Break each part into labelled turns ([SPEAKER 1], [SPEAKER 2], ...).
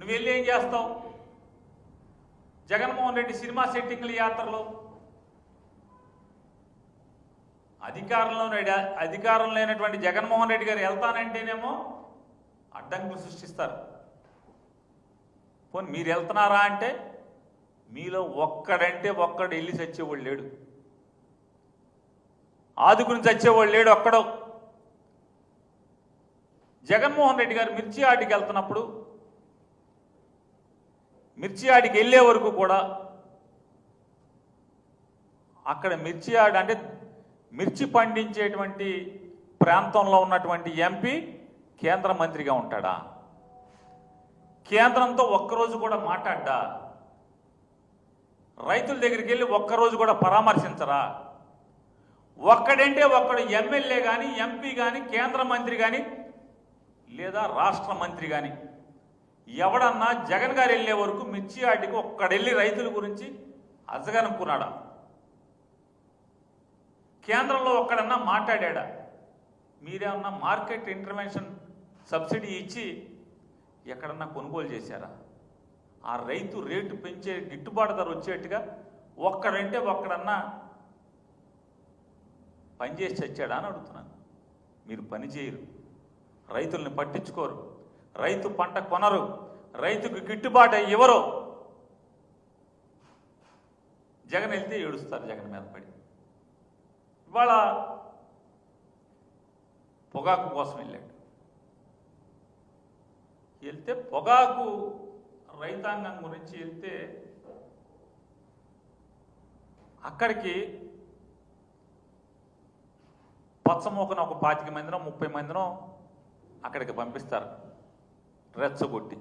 [SPEAKER 1] నువ్వు వెళ్ళి ఏం చేస్తావు? జగన్మోహన్ రెడ్డి సినిమా సెట్టింగ్ల యాత్రలో అధికారం లేనటువంటి జగన్మోహన్ రెడ్డి గారు వెళ్తానంటేనేమో అడ్డంకులు సృష్టిస్తారు. పోనీ మీరు వెళ్తున్నారా అంటే మీలో ఒక్కడంటే ఒక్కడు వెళ్ళి చచ్చేవాళ్ళు లేడు, ఆదుకుని చచ్చేవాళ్ళు లేడు ఒక్కడో. జగన్మోహన్ రెడ్డి గారు మిర్చి ఆటికి వెళ్తున్నప్పుడు మిర్చి ఆడికి వెళ్ళే వరకు కూడా అక్కడ మిర్చి ఆడి అంటే మిర్చి పండించేటువంటి ప్రాంతంలో ఉన్నటువంటి ఎంపీ కేంద్ర మంత్రిగా ఉంటాడా? కేంద్రంతో ఒక్కరోజు కూడా మాట్లాడ్డా? రైతుల దగ్గరికి వెళ్ళి ఒక్కరోజు కూడా పరామర్శించరా? ఒక్కడంటే ఒక్కడు ఎమ్మెల్యే కానీ ఎంపీ కానీ కేంద్ర మంత్రి కానీ లేదా రాష్ట్ర మంత్రి కానీ ఎవడన్నా జగన్ గారు వెళ్ళే వరకు మిర్చి ఆటికి ఒక్కడెళ్ళి రైతుల గురించి అజగనుకున్నాడా? కేంద్రంలో ఒక్కడన్నా మాట్లాడా? మీరేమన్నా మార్కెట్ ఇంటర్వెన్షన్ సబ్సిడీ ఇచ్చి ఎక్కడన్నా కొనుగోలు చేశారా? ఆ రైతు రేటు పెంచే గిట్టుబాటు ధర వచ్చేట్టుగా ఒక్కడంటే ఒక్కడన్నా పనిచేసి చచ్చాడా అని అడుగుతున్నాను. మీరు పని చేయరు, రైతుల్ని పట్టించుకోరు, రైతు పంట కొనరు, రైతుకు గిట్టుబాటు ఇవ్వరు. జగన్ వెళ్తే ఏడుస్తారు జగన్ మీద పడి. ఇవాళ పొగాకు కోసం వెళ్ళాడు. వెళ్తే పొగాకు రైతాంగం గురించి వెళ్తే అక్కడికి పచ్చమోకన ఒక 25 మందినో 30 మందినో అక్కడికి పంపిస్తారు రెచ్చగొట్టి.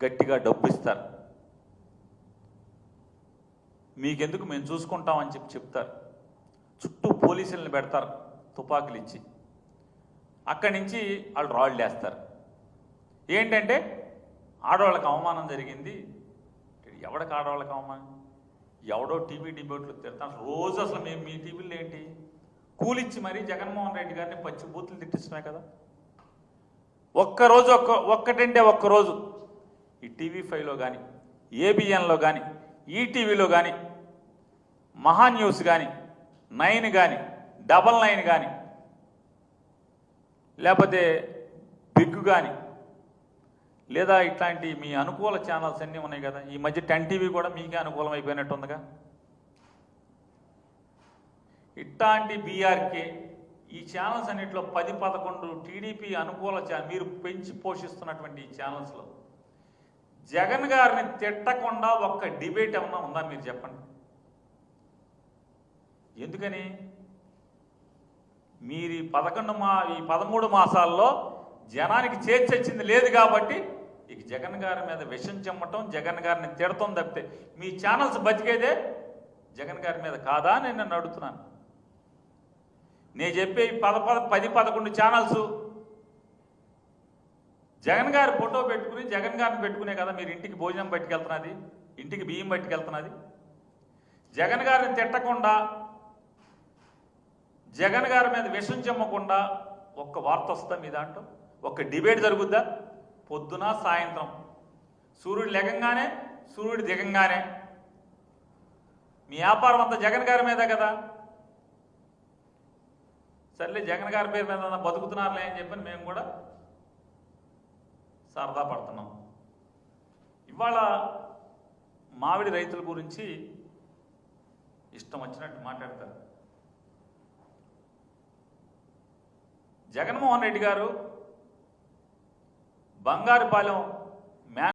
[SPEAKER 1] గట్టిగా డబ్బు ఇస్తారు. మీకెందుకు మేము చూసుకుంటామని చెప్తారు. చుట్టూ పోలీసులను పెడతారు తుపాకులు ఇచ్చి. అక్కడి నుంచి వాళ్ళు రాళ్ళు వేస్తారు. ఏంటంటే ఆడవాళ్ళకి అవమానం జరిగింది. ఎవడికి ఆడవాళ్ళకి అవమానం? ఎవడో టీవీ డిబేట్లు తిడతాను రోజు. అసలు మేము మీ టీవీలో ఏంటి కూలిచ్చి మరీ జగన్మోహన్ రెడ్డి గారిని పచ్చి బూతులు తిట్టిస్తున్నాయి కదా. ఒక్కరోజు ఒక్కటంటే ఒక్కరోజు ఈ TV5లో కానీ ABNలో కానీ ఈటీవీలో కానీ మహా న్యూస్ కానీ 9 కానీ 99 కానీ లేకపోతే బిగ్ కానీ లేదా ఇట్లాంటి మీ అనుకూల ఛానల్స్ అన్నీ ఉన్నాయి కదా. ఈ మధ్య 10 TV కూడా మీకే అనుకూలం అయిపోయినట్టుందిగా. ఇట్లాంటి BRK ఈ ఛానల్స్ అన్నింటిలో 10-11 టీడీపీ అనుకూల మీరు పెంచి పోషిస్తున్నటువంటి ఈ ఛానల్స్లో జగన్ గారిని తిట్టకుండా ఒక్క డిబేట్ ఏమన్నా ఉందా మీరు చెప్పండి. ఎందుకని? మీరు ఈ 13 మాసాల్లో జనానికి చేర్చొచ్చింది లేదు కాబట్టి ఇక జగన్ గారి మీద విషం చెమ్మటం, జగన్ గారిని తిడతాం తప్పితే మీ ఛానల్స్ బతికేదే జగన్ గారి మీద కాదా అని నేను అడుగుతున్నాను. నేను చెప్పే 10-11 ఛానల్స్ జగన్ గారి ఫోటో పెట్టుకుని జగన్ గారిని పెట్టుకునే కదా మీరు ఇంటికి భోజనం పట్టుకెళ్తున్నది, ఇంటికి బియ్యం పట్టుకెళ్తున్నది. జగన్ గారిని తిట్టకుండా, జగన్ గారి మీద విషం చెమ్మకుండా ఒక్క వార్త వస్తుందా మీ దాంట్లో? ఒక్క డిబేట్ జరుగుద్దా? పొద్దున సాయంత్రం సూర్యుడు లెగంగానే సూర్యుడు దిగంగానే మీ వ్యాపారం అంతా జగన్ గారి మీదే కదా. సర్లే జగన్ గారి పేరు మీద బతుకుతున్నారులే అని చెప్పని మేము కూడా సరదా పడుతున్నాం. ఇవాళ మామిడి రైతుల గురించి ఇష్టం వచ్చినట్టు మాట్లాడతారు. జగన్మోహన్ రెడ్డి గారు బంగారుపాలెం